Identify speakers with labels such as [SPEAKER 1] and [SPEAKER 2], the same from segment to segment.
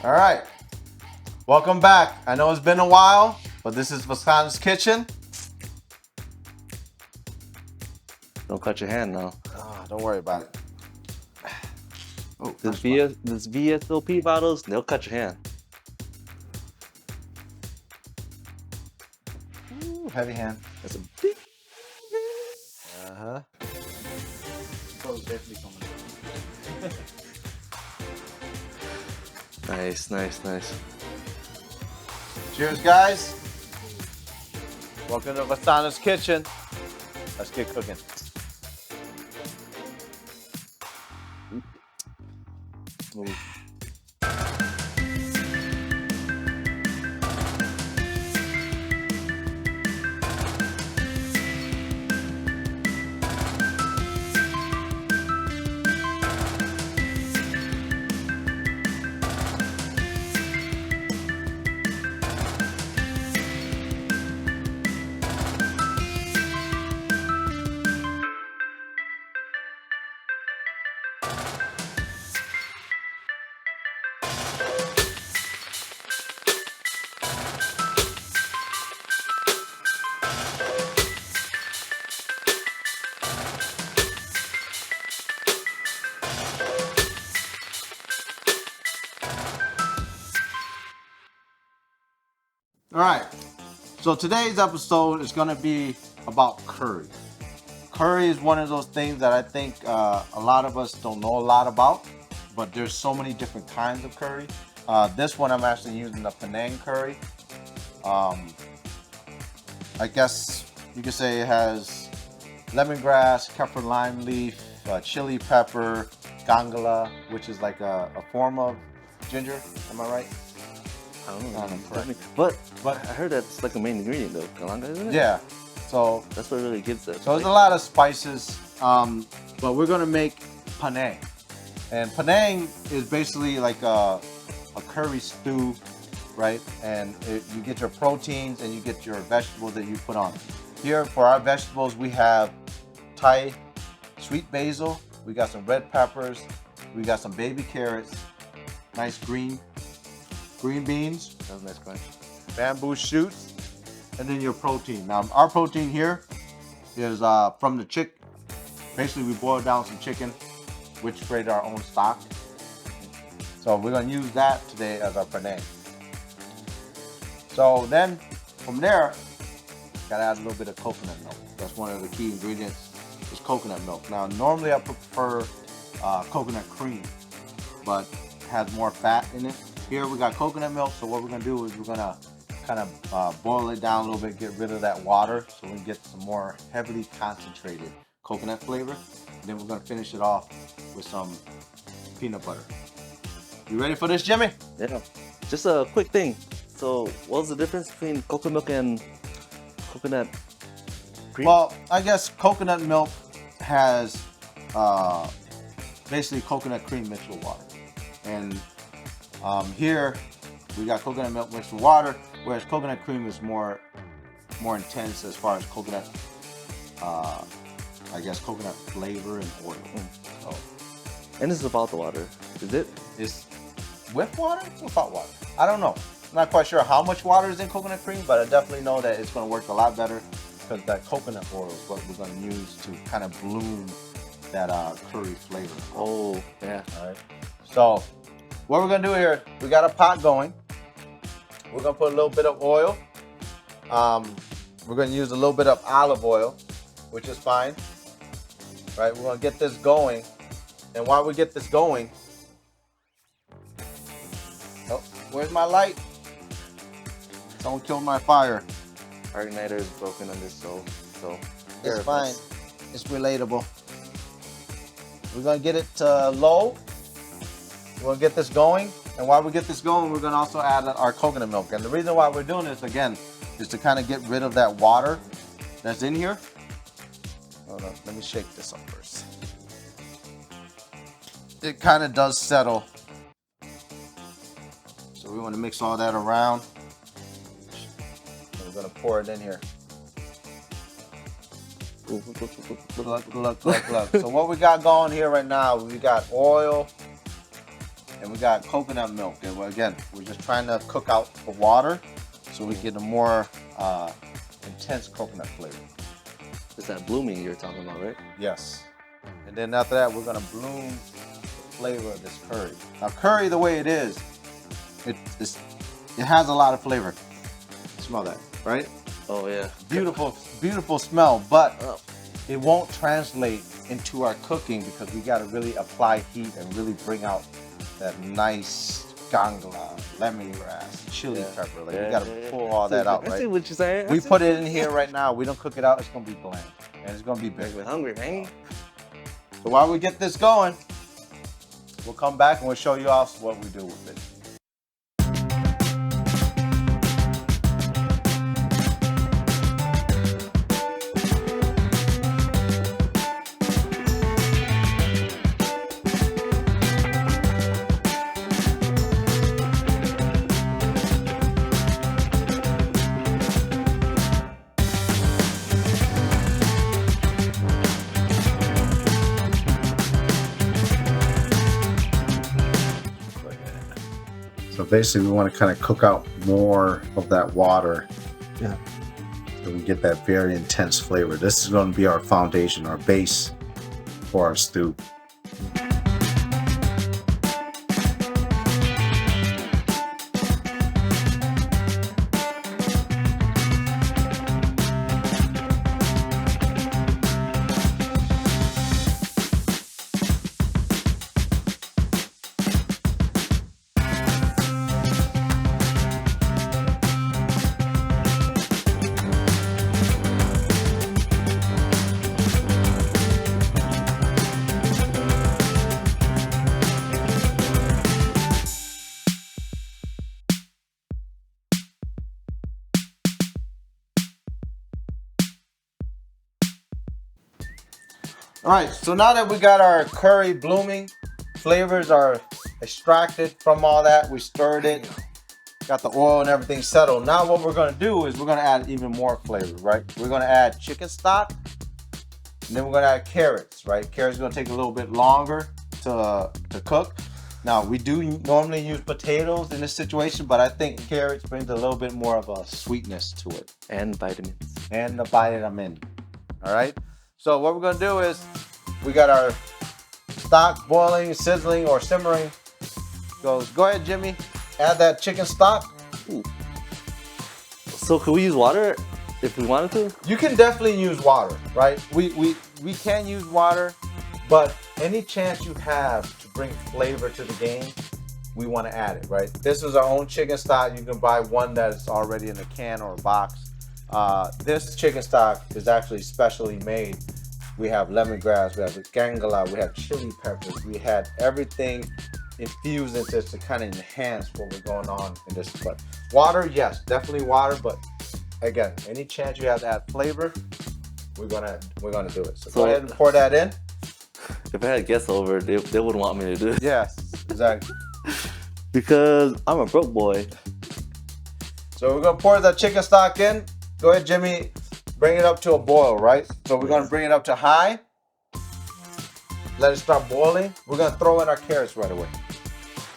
[SPEAKER 1] All right, welcome back. I know it's been a while, but this is Vatsana's kitchen.
[SPEAKER 2] Don't cut your hand now.
[SPEAKER 1] Don't worry about it. Oh,
[SPEAKER 2] This VSOP bottles, they'll cut your hand.
[SPEAKER 1] Ooh, heavy hand.
[SPEAKER 2] That's a big.
[SPEAKER 1] Uh-huh.
[SPEAKER 2] Nice, nice, nice.
[SPEAKER 1] Cheers, guys. Welcome to Vatsana's kitchen. Let's get cooking.
[SPEAKER 2] Ooh.
[SPEAKER 1] All right, so today's episode is going to be about curry. Curry is one of those things that I think a lot of us don't know a lot about, but there's so many different kinds of curry. This one I'm actually using the Panang curry. I guess you could say it has lemongrass, kaffir lime leaf, chili pepper, gangala, which is like a form of ginger. Am I right?
[SPEAKER 2] I don't know.
[SPEAKER 1] Correct.
[SPEAKER 2] But I heard that's like a main ingredient though, kalanga, isn't it?
[SPEAKER 1] Yeah. So
[SPEAKER 2] that's what really gives it.
[SPEAKER 1] So there's a lot of spices, but we're gonna make Panang, and Panang is basically like a curry stew, right? And you get your proteins and you get your vegetables that you put on. Here for our vegetables, we have Thai sweet basil, we got some red peppers, we got some baby carrots, nice green beans.
[SPEAKER 2] That was a nice crunch.
[SPEAKER 1] Bamboo shoots, and then your protein. Now, our protein here is from the chick. Basically, we boiled down some chicken, which created our own stock. So we're gonna use that today as our Panang. So then, from there, gotta add a little bit of coconut milk. That's one of the key ingredients, is coconut milk. Now, normally I prefer coconut cream, but it has more fat in it. Here we got coconut milk, so what we're gonna do is we're gonna kind of boil it down a little bit, get rid of that water, so we can get some more heavily concentrated coconut flavor. And then we're gonna finish it off with some peanut butter. You ready for this, Jimmy?
[SPEAKER 2] Yeah. Just a quick thing. So, what's the difference between coconut milk and coconut cream?
[SPEAKER 1] Well, I guess coconut milk has basically coconut cream mixed with water, and here we got coconut milk mixed with water, whereas coconut cream is more intense as far as coconut, I guess coconut flavor and oil. So,
[SPEAKER 2] and this is about the water, is it?
[SPEAKER 1] It's with water? Without water? I don't know. I'm not quite sure how much water is in coconut cream, but I definitely know that it's going to work a lot better because that coconut oil is what we're going to use to kind of bloom that curry flavor.
[SPEAKER 2] Oh, yeah.
[SPEAKER 1] All right. So what we're gonna do here, we got a pot going. We're gonna put a little bit of oil. We're gonna use a little bit of olive oil, which is fine. Right, we're gonna get this going. And while we get this going, oh, where's my light? Someone killed my fire.
[SPEAKER 2] Our igniter is broken on this stove, so
[SPEAKER 1] it's fine. It's relatable. We're gonna get it to low. We're gonna get this going, and while we get this going, we're gonna also add our coconut milk. And the reason why we're doing this again is to kind of get rid of that water that's in here. Hold on, let me shake this up first. It kind of does settle, so we want to mix all that around. And we're gonna pour it in here. Look. So what we got going here right now, we got oil, and we got coconut milk. And again, we're just trying to cook out the water so we get a more intense coconut flavor.
[SPEAKER 2] It's that blooming you're talking about, right?
[SPEAKER 1] Yes. And then after that, we're gonna bloom the flavor of this curry. Now, curry, the way it is, it has a lot of flavor. Smell that, right?
[SPEAKER 2] Oh yeah.
[SPEAKER 1] Beautiful, beautiful smell, but
[SPEAKER 2] Oh.
[SPEAKER 1] it won't translate into our cooking because we got to really apply heat and really bring out that nice gangla, lemongrass, chili pepper. Like we got to pull all that out,
[SPEAKER 2] I
[SPEAKER 1] right?
[SPEAKER 2] see what you're saying.
[SPEAKER 1] We put it in here right now. We don't cook it out. It's gonna be bland and it's gonna be big.
[SPEAKER 2] Make me hungry, man.
[SPEAKER 1] So while we get this going, we'll come back and we'll show you all what we do with it. So basically we want to kind of cook out more of that water.
[SPEAKER 2] Yeah.
[SPEAKER 1] So we get that very intense flavor. This is going to be our foundation, our base for our stew. All right, so now that we got our curry blooming, flavors are extracted from all that, we stirred it, got the oil and everything settled. Now what we're gonna do is we're gonna add even more flavor, right? We're gonna add chicken stock, and then we're gonna add carrots, right? Carrots are gonna take a little bit longer to cook. Now we do normally use potatoes in this situation, but I think carrots brings a little bit more of a sweetness to it.
[SPEAKER 2] And vitamins.
[SPEAKER 1] And the vitamin. All right. So what we're gonna do is we got our stock boiling, sizzling, or simmering. Go ahead, Jimmy. Add that chicken stock.
[SPEAKER 2] Ooh. So could we use water if we wanted to?
[SPEAKER 1] You can definitely use water, right? We can use water, but any chance you have to bring flavor to the game, we want to add it, right? This is our own chicken stock. You can buy one that's already in a can or a box. This chicken stock is actually specially made. We have lemongrass, we have the gangala, we have chili peppers, we had everything infused into this to kind of enhance what we're going on in this. But water, yes, definitely water. But again, any chance you have to add flavor, we're gonna do it. So go ahead and pour that in.
[SPEAKER 2] If I had guests over, they wouldn't want me to do it.
[SPEAKER 1] Yes, exactly.
[SPEAKER 2] Because I'm a broke boy.
[SPEAKER 1] So we're gonna pour that chicken stock in. Go ahead, Jimmy. Bring it up to a boil, right? So we're gonna bring it up to high. Let it start boiling. We're gonna throw in our carrots right away,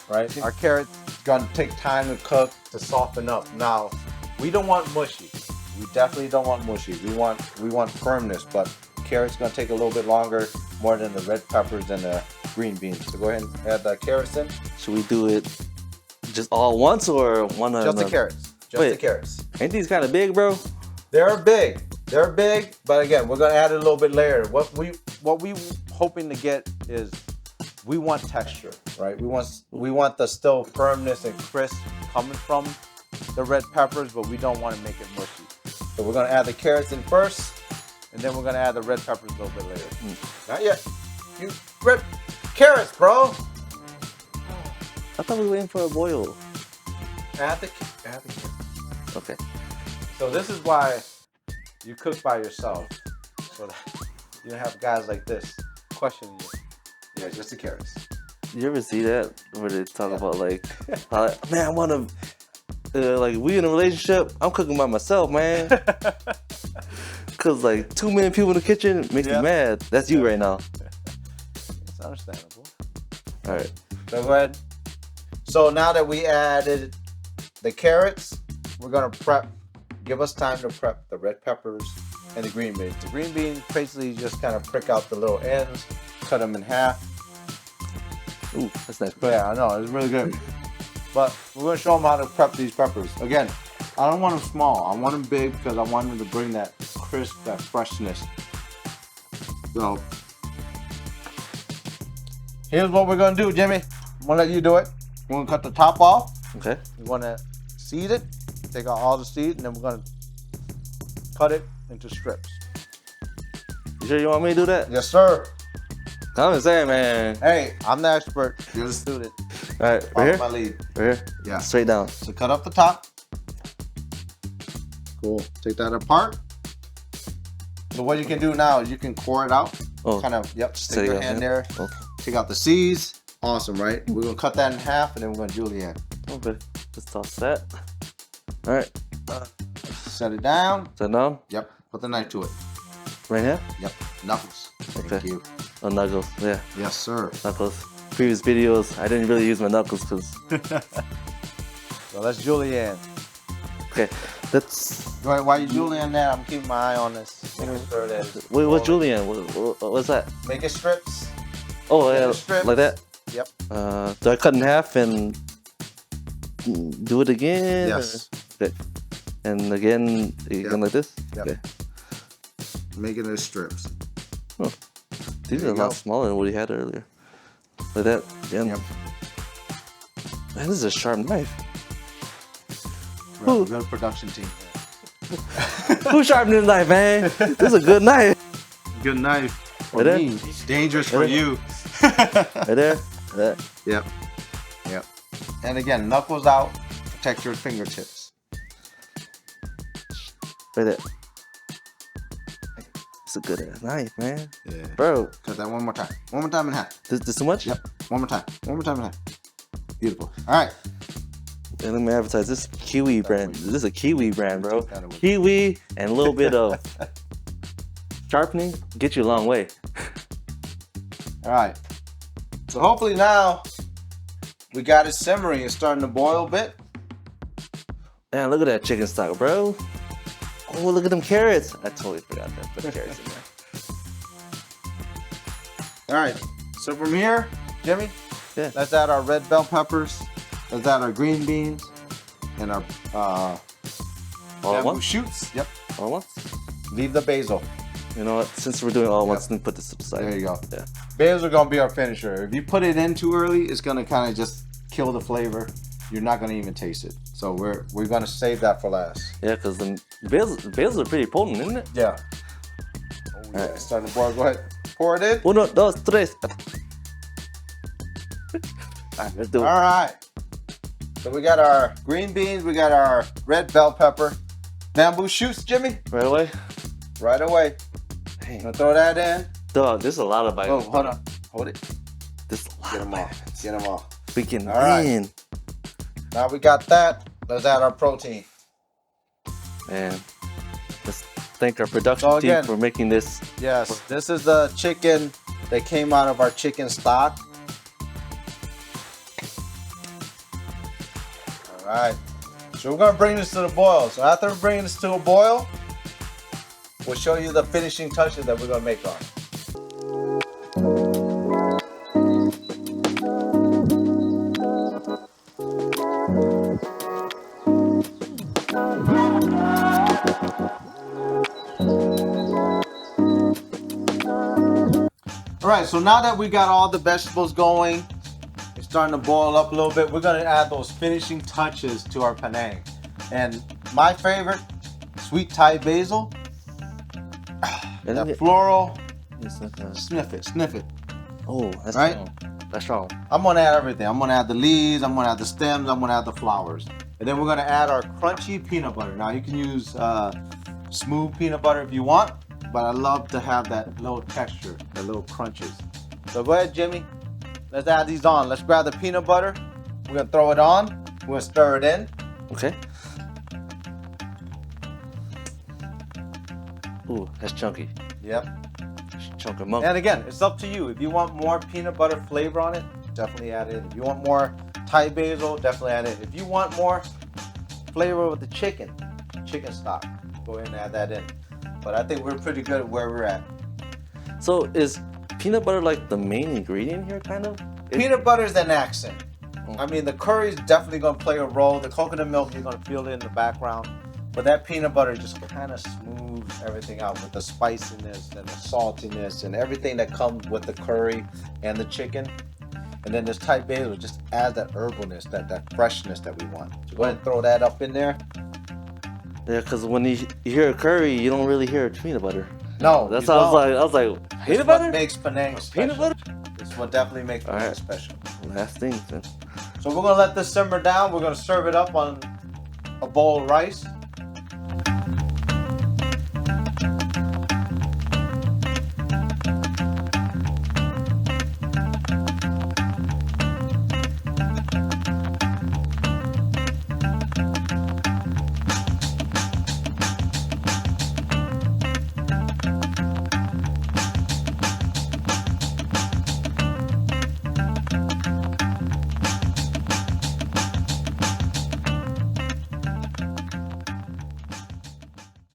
[SPEAKER 1] right? Our carrots gonna take time to cook, to soften up. Now, we don't want mushy. We definitely don't want mushy. We want firmness, but carrots gonna take a little bit longer, more than the red peppers and the green beans. So go ahead and add the carrots in.
[SPEAKER 2] Should we do it just all once or one at a
[SPEAKER 1] Just the
[SPEAKER 2] time?
[SPEAKER 1] carrots. Just
[SPEAKER 2] Wait.
[SPEAKER 1] the carrots.
[SPEAKER 2] Ain't these kind of big, bro?
[SPEAKER 1] They're big. They're big, but again, we're gonna add it a little bit later. What we hoping to get is we want texture, right? We want the still firmness and crisp coming from the red peppers, but we don't want to make it mushy. So we're gonna add the carrots in first, and then we're gonna add the red peppers a little bit later. Not yet. You red carrots, bro.
[SPEAKER 2] I thought we were waiting for a boil.
[SPEAKER 1] Add the carrots.
[SPEAKER 2] Okay.
[SPEAKER 1] So this is why you cook by yourself, so that you don't have guys like this questioning you. Yeah, just the carrots.
[SPEAKER 2] You ever see that where they talk about like, how, man, I want to, like we in a relationship, I'm cooking by myself, man. Cause like too many people in the kitchen makes me mad. That's you right now.
[SPEAKER 1] It's understandable.
[SPEAKER 2] All right.
[SPEAKER 1] So go ahead, So now that we added the carrots, we're gonna give us time to prep the red peppers and the green beans. The green beans basically just kind of prick out the little ends, cut them in half.
[SPEAKER 2] Ooh, that's nice.
[SPEAKER 1] Yeah, I know, it's really good. But we're gonna show them how to prep these peppers. Again, I don't want them small. I want them big because I want them to bring that crisp, that freshness. So, here's what we're gonna do, Jimmy. I'm gonna let you do it. We're gonna cut the top off.
[SPEAKER 2] Okay.
[SPEAKER 1] We're gonna seed it, take out all the seed, and then we're gonna cut it into strips.
[SPEAKER 2] You sure you want me to do that?
[SPEAKER 1] Yes, sir.
[SPEAKER 2] I'm just saying, man.
[SPEAKER 1] Hey, I'm the expert. You're the student.
[SPEAKER 2] All right,
[SPEAKER 1] Follow
[SPEAKER 2] right here.
[SPEAKER 1] my lead.
[SPEAKER 2] Right here.
[SPEAKER 1] Yeah.
[SPEAKER 2] Straight down.
[SPEAKER 1] So cut up the top. Cool. Take that apart. So what you can do now is you can core it out.
[SPEAKER 2] Oh.
[SPEAKER 1] Kind of. Yep. Stick
[SPEAKER 2] Take
[SPEAKER 1] your
[SPEAKER 2] it out,
[SPEAKER 1] hand
[SPEAKER 2] yeah.
[SPEAKER 1] there.
[SPEAKER 2] Okay.
[SPEAKER 1] Take out the seeds. Awesome, right? We're gonna cut that in half, and then we're gonna julienne.
[SPEAKER 2] Okay. Just toss that. All right.
[SPEAKER 1] Set it down.
[SPEAKER 2] Set down.
[SPEAKER 1] Yep. Put the knife to it.
[SPEAKER 2] Right here.
[SPEAKER 1] Yep. Knuckles. Thank
[SPEAKER 2] Okay.
[SPEAKER 1] you.
[SPEAKER 2] Oh, knuckles. Yeah,
[SPEAKER 1] Yes, sir.
[SPEAKER 2] knuckles. Previous videos, I didn't really use my knuckles because.
[SPEAKER 1] So let's julienne.
[SPEAKER 2] Okay. That's.
[SPEAKER 1] While you julienne that, I'm keeping my eye on this. Making sure that it's
[SPEAKER 2] Wait, what's
[SPEAKER 1] rolling.
[SPEAKER 2] julienne? What's that?
[SPEAKER 1] Make it strips.
[SPEAKER 2] Oh,
[SPEAKER 1] Make
[SPEAKER 2] yeah,
[SPEAKER 1] it strips.
[SPEAKER 2] like that.
[SPEAKER 1] Yep.
[SPEAKER 2] Do I cut in half and do it again?
[SPEAKER 1] Yes.
[SPEAKER 2] Or- okay. And again like this?
[SPEAKER 1] Yep.
[SPEAKER 2] Okay.
[SPEAKER 1] Make it as strips.
[SPEAKER 2] These
[SPEAKER 1] There
[SPEAKER 2] are a
[SPEAKER 1] you
[SPEAKER 2] lot
[SPEAKER 1] go.
[SPEAKER 2] smaller than what he had earlier. Like that. Yeah.
[SPEAKER 1] Yep.
[SPEAKER 2] Man, this is a sharp knife.
[SPEAKER 1] We have a good production team.
[SPEAKER 2] Who sharpened this knife, man? This is a good knife.
[SPEAKER 1] Good knife. For
[SPEAKER 2] Right there?
[SPEAKER 1] me. It's dangerous for
[SPEAKER 2] Right there?
[SPEAKER 1] you.
[SPEAKER 2] Right there. That.
[SPEAKER 1] Yep. Yep. And again, knuckles out. Protect your fingertips.
[SPEAKER 2] Right there. It's a good ass knife, man.
[SPEAKER 1] Yeah.
[SPEAKER 2] Bro,
[SPEAKER 1] Cut that one more time. One more time in half.
[SPEAKER 2] this too much?
[SPEAKER 1] Yep. One more time. One more time in half. Beautiful. All right.
[SPEAKER 2] And let me advertise this Kiwi brand. This is a Kiwi brand, bro.
[SPEAKER 1] Take that away.
[SPEAKER 2] Kiwi and a little bit of sharpening get you a long way.
[SPEAKER 1] All right. So hopefully now we got it simmering. It's starting to boil a bit.
[SPEAKER 2] Man, look at that chicken stock, bro. Oh, look at them carrots. I totally forgot to put carrots in there.
[SPEAKER 1] All right. So from here, Jimmy,
[SPEAKER 2] Yeah.
[SPEAKER 1] let's add our red bell peppers. Let's add our green beans and our
[SPEAKER 2] All at
[SPEAKER 1] bamboo
[SPEAKER 2] once?
[SPEAKER 1] shoots. Yep.
[SPEAKER 2] All at once?
[SPEAKER 1] Leave the basil.
[SPEAKER 2] You know what? Since we're doing all at once, let me put this to the side.
[SPEAKER 1] There you go.
[SPEAKER 2] Yeah.
[SPEAKER 1] Basil are gonna be our finisher. If you put it in too early, it's gonna kind of just kill the flavor. You're not gonna even taste it. So we're gonna save that for last.
[SPEAKER 2] Yeah, because the bails are pretty potent, isn't it?
[SPEAKER 1] Yeah. Oh, yeah. It's starting to boil. Go ahead. Pour it in.
[SPEAKER 2] Uno, dos, tres. Alright, let's do it.
[SPEAKER 1] All right. So we got our green beans. We got our red bell pepper. Bamboo shoots, Jimmy.
[SPEAKER 2] Right away?
[SPEAKER 1] Right away.
[SPEAKER 2] Dang.
[SPEAKER 1] Gonna throw that in.
[SPEAKER 2] Dog, there's a lot of
[SPEAKER 1] Oh,
[SPEAKER 2] items.
[SPEAKER 1] hold on. Hold it.
[SPEAKER 2] There's a lot
[SPEAKER 1] Get
[SPEAKER 2] of
[SPEAKER 1] them all.
[SPEAKER 2] items.
[SPEAKER 1] Get them all.
[SPEAKER 2] Freaking
[SPEAKER 1] All right.
[SPEAKER 2] man.
[SPEAKER 1] Now we got that. Let's add our protein.
[SPEAKER 2] Man. Let's thank our production
[SPEAKER 1] So
[SPEAKER 2] team
[SPEAKER 1] again-
[SPEAKER 2] for making this.
[SPEAKER 1] Yes, this is the chicken that came out of our chicken stock. All right. So we're gonna bring this to the boil. So after we bring this to a boil, we'll show you the finishing touches that we're gonna make on it. All right, so now that we got all the vegetables going, it's starting to boil up a little bit, we're gonna add those finishing touches to our Panang. And my favorite, sweet Thai basil, that floral, sniff it, sniff it.
[SPEAKER 2] Oh, that's
[SPEAKER 1] Right?
[SPEAKER 2] strong. That's strong.
[SPEAKER 1] I'm gonna add everything. I'm gonna add the leaves, I'm gonna add the stems, I'm gonna add the flowers. And then we're gonna add our crunchy peanut butter. Now you can use smooth peanut butter if you want, but I love to have that little texture, the little crunches. So go ahead, Jimmy. Let's add these on. Let's grab the peanut butter. We're gonna throw it on. We're gonna stir it in.
[SPEAKER 2] Okay. Ooh, that's chunky.
[SPEAKER 1] Yep.
[SPEAKER 2] Chunk of monk.
[SPEAKER 1] And again, it's up to you. If you want more peanut butter flavor on it, definitely add it. If you want more Thai basil, definitely add it. If you want more flavor with the chicken stock, go ahead and add that in. But I think we're pretty good at where we're at.
[SPEAKER 2] So is peanut butter like the main ingredient here, kind of?
[SPEAKER 1] Peanut butter is an accent. I mean, the curry is definitely going to play a role. The coconut milk, you're going to feel it in the background. But that peanut butter just kind of smooths everything out with the spiciness and the saltiness and everything that comes with the curry and the chicken. And then this Thai basil just adds that herbalness, that freshness that we want. So go ahead and throw that up in there.
[SPEAKER 2] Yeah, because when you hear a curry, you don't really hear peanut butter.
[SPEAKER 1] No,
[SPEAKER 2] that's how I was like, peanut butter?
[SPEAKER 1] What makes Panang special.
[SPEAKER 2] Peanut butter?
[SPEAKER 1] It's what definitely makes Panang special.
[SPEAKER 2] Last thing then.
[SPEAKER 1] So we're gonna let this simmer down. We're gonna serve it up on a bowl of rice.